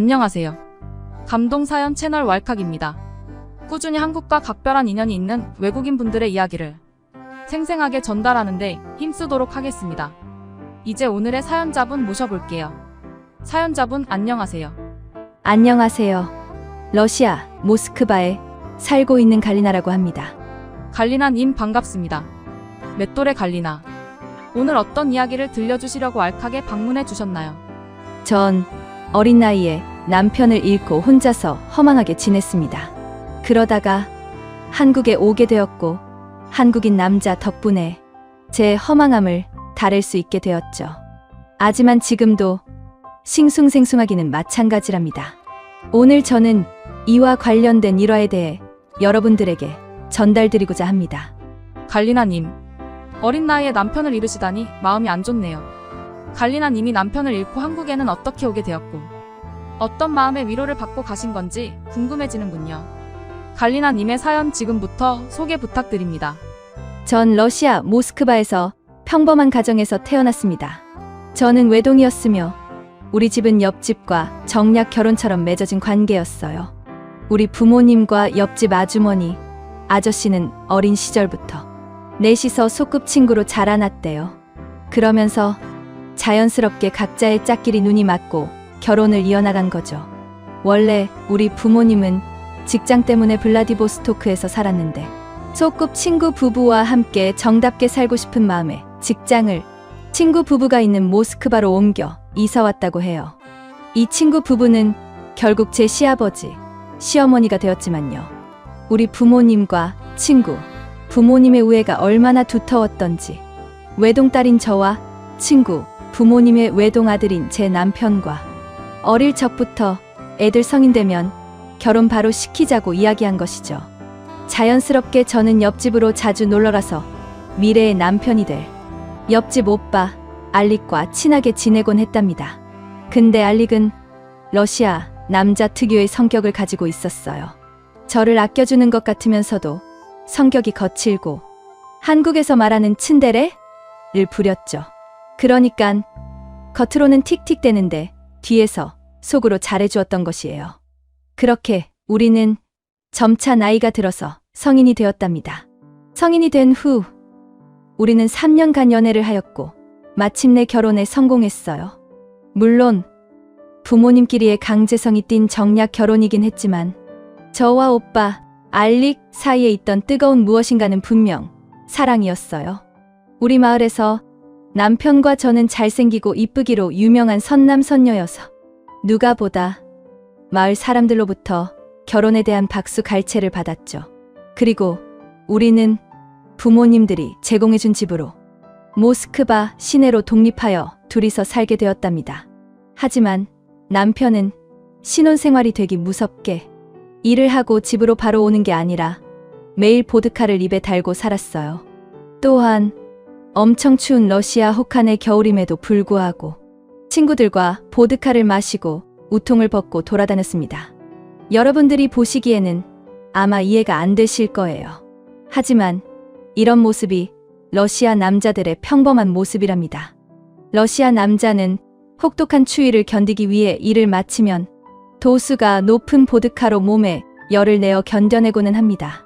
안녕하세요. 감동사연 채널 왈칵입니다. 꾸준히 한국과 각별한 인연이 있는 외국인 분들의 이야기를 생생하게 전달하는데 힘쓰도록 하겠습니다. 이제 오늘의 사연자분 모셔볼게요. 사연자분 안녕하세요. 안녕하세요. 러시아 모스크바에 살고 있는 갈리나라고 합니다. 갈리나님 반갑습니다. 맷돌의 갈리나. 오늘 어떤 이야기를 들려주시려고 왈칵에 방문해 주셨나요? 전 어린 나이에 남편을 잃고 혼자서 허망하게 지냈습니다. 그러다가 한국에 오게 되었고 한국인 남자 덕분에 제 허망함을 다룰 수 있게 되었죠. 하지만 지금도 싱숭생숭하기는 마찬가지랍니다. 오늘 저는 이와 관련된 일화에 대해 여러분들에게 전달드리고자 합니다. 갈리나님, 어린 나이에 남편을 잃으시다니 마음이 안 좋네요. 갈리나님이 남편을 잃고 한국에는 어떻게 오게 되었고 어떤 마음의 위로를 받고 가신 건지 궁금해지는군요. 갈리나님의 사연 지금부터 소개 부탁드립니다. 전 러시아 모스크바에서 평범한 가정에서 태어났습니다. 저는 외동이었으며 우리 집은 옆집과 정략 결혼처럼 맺어진 관계였어요. 우리 부모님과 옆집 아주머니, 아저씨는 어린 시절부터 넷이서 소꿉친구로 자라났대요. 그러면서 자연스럽게 각자의 짝끼리 눈이 맞고 결혼을 이어나간 거죠. 원래 우리 부모님은 직장 때문에 블라디보스토크에서 살았는데 소꿉친구 부부와 함께 정답게 살고 싶은 마음에 직장을 친구 부부가 있는 모스크바로 옮겨 이사 왔다고 해요. 이 친구 부부는 결국 제 시아버지, 시어머니가 되었지만요. 우리 부모님과 친구, 부모님의 우애가 얼마나 두터웠던지 외동딸인 저와 친구, 부모님의 외동아들인 제 남편과 어릴 적부터 애들 성인 되면 결혼 바로 시키자고 이야기한 것이죠. 자연스럽게 저는 옆집으로 자주 놀러가서 미래의 남편이 될 옆집 오빠 알릭과 친하게 지내곤 했답니다. 근데 알릭은 러시아 남자 특유의 성격을 가지고 있었어요. 저를 아껴주는 것 같으면서도 성격이 거칠고 한국에서 말하는 츤데레를 부렸죠. 그러니깐 겉으로는 틱틱대는데 뒤에서 속으로 잘해주었던 것이에요. 그렇게 우리는 점차 나이가 들어서 성인이 되었답니다. 성인이 된 후 우리는 3년간 연애를 하였고 마침내 결혼에 성공했어요. 물론 부모님끼리의 강제성이 띈 정략 결혼이긴 했지만 저와 오빠 알릭 사이에 있던 뜨거운 무엇인가는 분명 사랑이었어요. 우리 마을에서 남편과 저는 잘생기고 이쁘기로 유명한 선남선녀여서 누가 보다 마을 사람들로부터 결혼에 대한 박수 갈채를 받았죠. 그리고 우리는 부모님들이 제공해준 집으로 모스크바 시내로 독립하여 둘이서 살게 되었답니다. 하지만 남편은 신혼생활이 되기 무섭게 일을 하고 집으로 바로 오는 게 아니라 매일 보드카를 입에 달고 살았어요. 또한 엄청 추운 러시아 혹한의 겨울임에도 불구하고 친구들과 보드카를 마시고 우통을 벗고 돌아다녔습니다. 여러분들이 보시기에는 아마 이해가 안 되실 거예요. 하지만 이런 모습이 러시아 남자들의 평범한 모습이랍니다. 러시아 남자는 혹독한 추위를 견디기 위해 일을 마치면 도수가 높은 보드카로 몸에 열을 내어 견뎌내고는 합니다.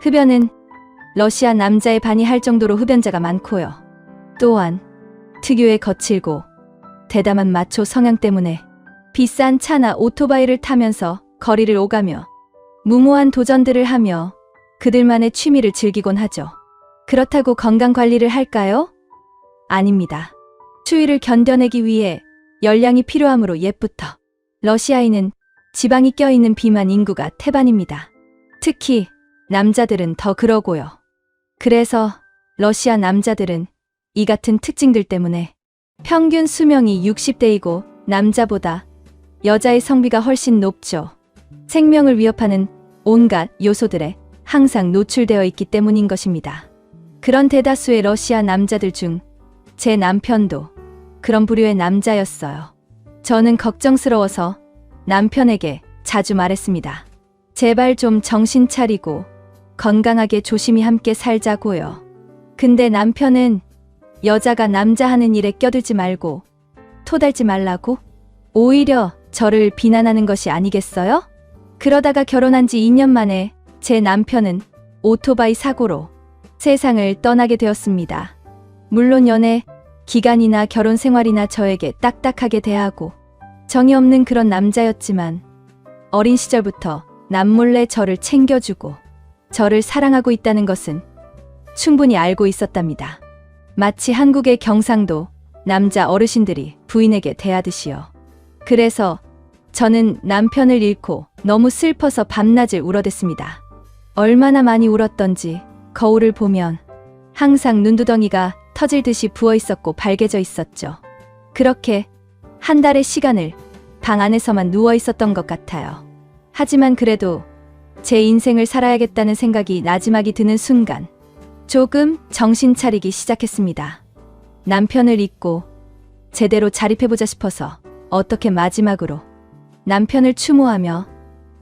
흡연은 러시아 남자의 반이 할 정도로 흡연자가 많고요. 또한 특유의 거칠고 대담한 마초 성향 때문에 비싼 차나 오토바이를 타면서 거리를 오가며 무모한 도전들을 하며 그들만의 취미를 즐기곤 하죠. 그렇다고 건강관리를 할까요? 아닙니다. 추위를 견뎌내기 위해 열량이 필요하므로 옛부터 러시아인은 지방이 껴있는 비만 인구가 태반입니다. 특히 남자들은 더 그러고요. 그래서 러시아 남자들은 이 같은 특징들 때문에 평균 수명이 60대이고 남자보다 여자의 성비가 훨씬 높죠. 생명을 위협하는 온갖 요소들에 항상 노출되어 있기 때문인 것입니다. 그런 대다수의 러시아 남자들 중 제 남편도 그런 부류의 남자였어요. 저는 걱정스러워서 남편에게 자주 말했습니다. 제발 좀 정신 차리고 건강하게 조심히 함께 살자고요. 근데 남편은 여자가 남자 하는 일에 껴들지 말고 토달지 말라고 오히려 저를 비난하는 것이 아니겠어요? 그러다가 결혼한 지 2년 만에 제 남편은 오토바이 사고로 세상을 떠나게 되었습니다. 물론 연애 기간이나 결혼 생활이나 저에게 딱딱하게 대하고 정이 없는 그런 남자였지만 어린 시절부터 남몰래 저를 챙겨주고 저를 사랑하고 있다는 것은 충분히 알고 있었답니다. 마치 한국의 경상도 남자 어르신들이 부인에게 대하듯이요. 그래서 저는 남편을 잃고 너무 슬퍼서 밤낮을 울어댔습니다. 얼마나 많이 울었던지 거울을 보면 항상 눈두덩이가 터질 듯이 부어 있었고 발개져 있었죠. 그렇게 한 달의 시간을 방 안에서만 누워 있었던 것 같아요. 하지만 그래도 제 인생을 살아야겠다는 생각이 나지막이 드는 순간 조금 정신 차리기 시작했습니다. 남편을 잊고 제대로 자립해보자 싶어서 어떻게 마지막으로 남편을 추모하며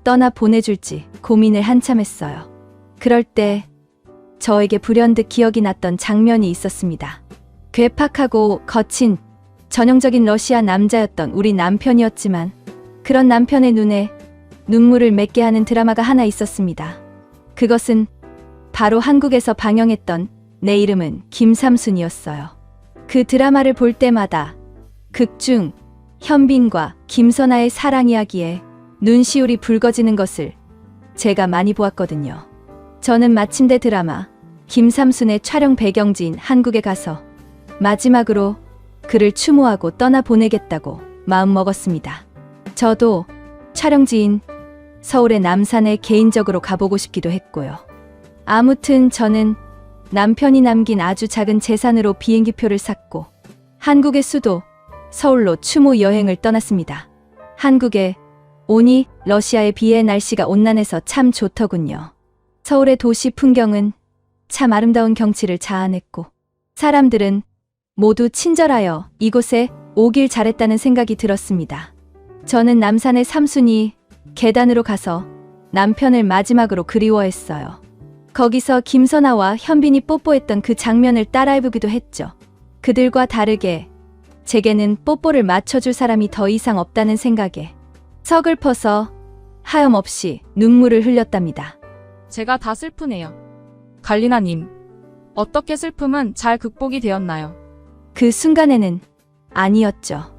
떠나 보내줄지 고민을 한참 했어요. 그럴 때 저에게 불현듯 기억이 났던 장면이 있었습니다. 괴팍하고 거친 전형적인 러시아 남자였던 우리 남편이었지만 그런 남편의 눈에 눈물을 맺게 하는 드라마가 하나 있었습니다. 그것은 바로 한국에서 방영했던 내 이름은 김삼순이었어요. 그 드라마를 볼 때마다 극중 현빈과 김선아의 사랑 이야기에 눈시울이 붉어지는 것을 제가 많이 보았거든요. 저는 마침내 드라마 김삼순의 촬영 배경지인 한국에 가서 마지막으로 그를 추모하고 떠나보내겠다고 마음먹었습니다. 저도 촬영지인 서울의 남산에 개인적으로 가보고 싶기도 했고요. 아무튼 저는 남편이 남긴 아주 작은 재산으로 비행기표를 샀고 한국의 수도 서울로 추모 여행을 떠났습니다. 한국에 오니 러시아에 비해 날씨가 온난해서 참 좋더군요. 서울의 도시 풍경은 참 아름다운 경치를 자아냈고 사람들은 모두 친절하여 이곳에 오길 잘했다는 생각이 들었습니다. 저는 남산의 삼순이 계단으로 가서 남편을 마지막으로 그리워했어요. 거기서 김선아와 현빈이 뽀뽀했던 그 장면을 따라해보기도 했죠. 그들과 다르게 제게는 뽀뽀를 맞춰줄 사람이 더 이상 없다는 생각에 서글퍼서 하염없이 눈물을 흘렸답니다. 제가 다 슬프네요. 갈리나님, 어떻게 슬픔은 잘 극복이 되었나요? 그 순간에는 아니었죠.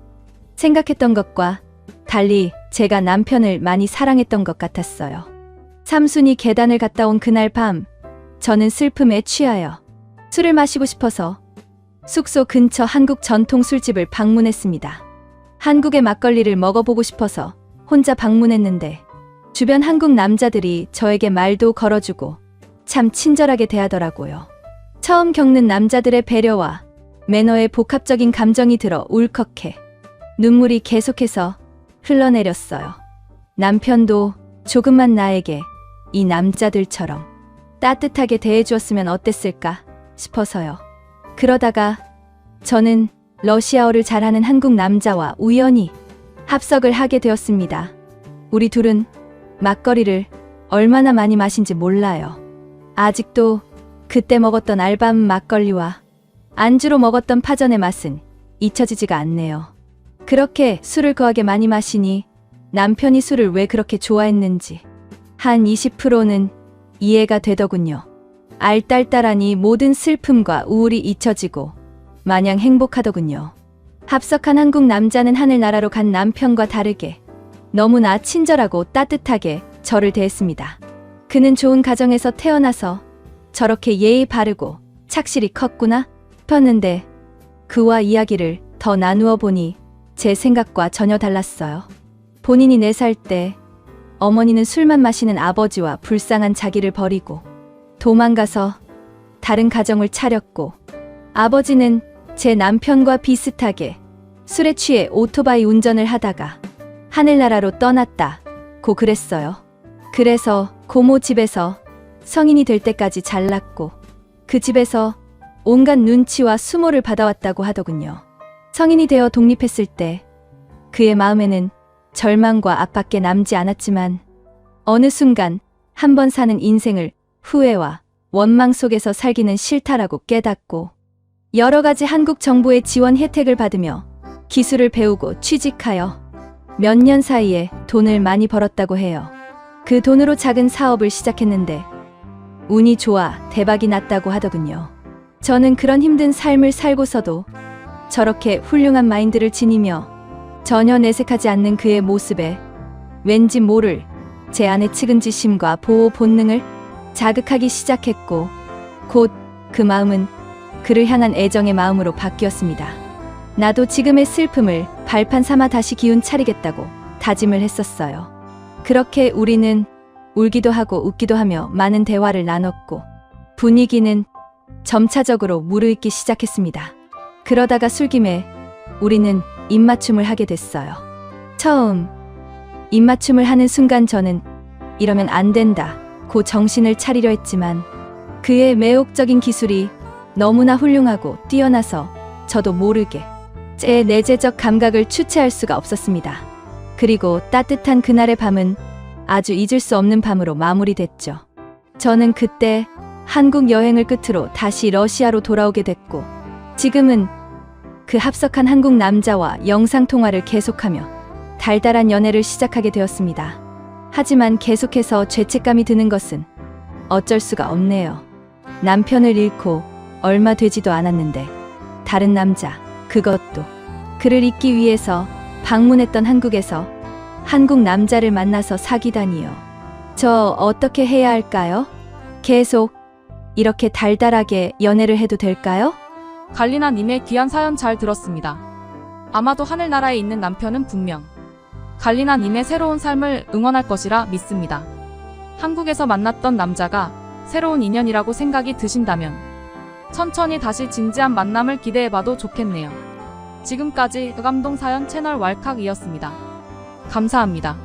생각했던 것과 달리 제가 남편을 많이 사랑했던 것 같았어요. 삼순이 계단을 갔다 온 그날 밤, 저는 슬픔에 취하여 술을 마시고 싶어서 숙소 근처 한국 전통 술집을 방문했습니다. 한국의 막걸리를 먹어보고 싶어서 혼자 방문했는데 주변 한국 남자들이 저에게 말도 걸어주고 참 친절하게 대하더라고요. 처음 겪는 남자들의 배려와 매너에 복합적인 감정이 들어 울컥해 눈물이 계속해서 흘러내렸어요. 남편도 조금만 나에게 이 남자들처럼 따뜻하게 대해주었으면 어땠을까 싶어서요. 그러다가 저는 러시아어를 잘하는 한국 남자와 우연히 합석을 하게 되었습니다. 우리 둘은 막걸리를 얼마나 많이 마신지 몰라요. 아직도 그때 먹었던 알밤 막걸리와 안주로 먹었던 파전의 맛은 잊혀지지가 않네요. 그렇게 술을 거하게 많이 마시니 남편이 술을 왜 그렇게 좋아했는지 한 20%는 이해가 되더군요. 알딸딸하니 모든 슬픔과 우울이 잊혀지고 마냥 행복하더군요. 합석한 한국 남자는 하늘나라로 간 남편과 다르게 너무나 친절하고 따뜻하게 저를 대했습니다. 그는 좋은 가정에서 태어나서 저렇게 예의 바르고 착실히 컸구나 싶었는데 그와 이야기를 더 나누어 보니 제 생각과 전혀 달랐어요. 본인이 4살 때 어머니는 술만 마시는 아버지와 불쌍한 자기를 버리고 도망가서 다른 가정을 차렸고 아버지는 제 남편과 비슷하게 술에 취해 오토바이 운전을 하다가 하늘나라로 떠났다고 그랬어요. 그래서 고모 집에서 성인이 될 때까지 잘났고 그 집에서 온갖 눈치와 수모를 받아왔다고 하더군요. 성인이 되어 독립했을 때 그의 마음에는 절망과 압밖에 남지 않았지만 어느 순간 한 번 사는 인생을 후회와 원망 속에서 살기는 싫다라고 깨닫고 여러 가지 한국 정부의 지원 혜택을 받으며 기술을 배우고 취직하여 몇 년 사이에 돈을 많이 벌었다고 해요. 그 돈으로 작은 사업을 시작했는데 운이 좋아 대박이 났다고 하더군요. 저는 그런 힘든 삶을 살고서도 저렇게 훌륭한 마인드를 지니며 전혀 내색하지 않는 그의 모습에 왠지 모를 제 안의 측은지심과 보호 본능을 자극하기 시작했고 곧 그 마음은 그를 향한 애정의 마음으로 바뀌었습니다. 나도 지금의 슬픔을 발판 삼아 다시 기운 차리겠다고 다짐을 했었어요. 그렇게 우리는 울기도 하고 웃기도 하며 많은 대화를 나눴고 분위기는 점차적으로 무르익기 시작했습니다. 그러다가 술김에 우리는 입맞춤을 하게 됐어요. 처음 입맞춤을 하는 순간 저는 이러면 안 된다고 정신을 차리려 했지만 그의 매혹적인 기술이 너무나 훌륭하고 뛰어나서 저도 모르게 제 내재적 감각을 주체할 수가 없었습니다. 그리고 따뜻한 그날의 밤은 아주 잊을 수 없는 밤으로 마무리됐죠. 저는 그때 한국 여행을 끝으로 다시 러시아로 돌아오게 됐고 지금은 그 합석한 한국 남자와 영상통화를 계속하며 달달한 연애를 시작하게 되었습니다. 하지만 계속해서 죄책감이 드는 것은 어쩔 수가 없네요. 남편을 잃고 얼마 되지도 않았는데 다른 남자, 그것도 그를 잊기 위해서 방문했던 한국에서 한국 남자를 만나서 사귀다니요. 저 어떻게 해야 할까요? 계속 이렇게 달달하게 연애를 해도 될까요? 갈리나 님의 귀한 사연 잘 들었습니다. 아마도 하늘나라에 있는 남편은 분명 갈리나 님의 새로운 삶을 응원할 것이라 믿습니다. 한국에서 만났던 남자가 새로운 인연이라고 생각이 드신다면 천천히 다시 진지한 만남을 기대해봐도 좋겠네요. 지금까지 의감동 사연 채널 왈칵이었습니다. 감사합니다.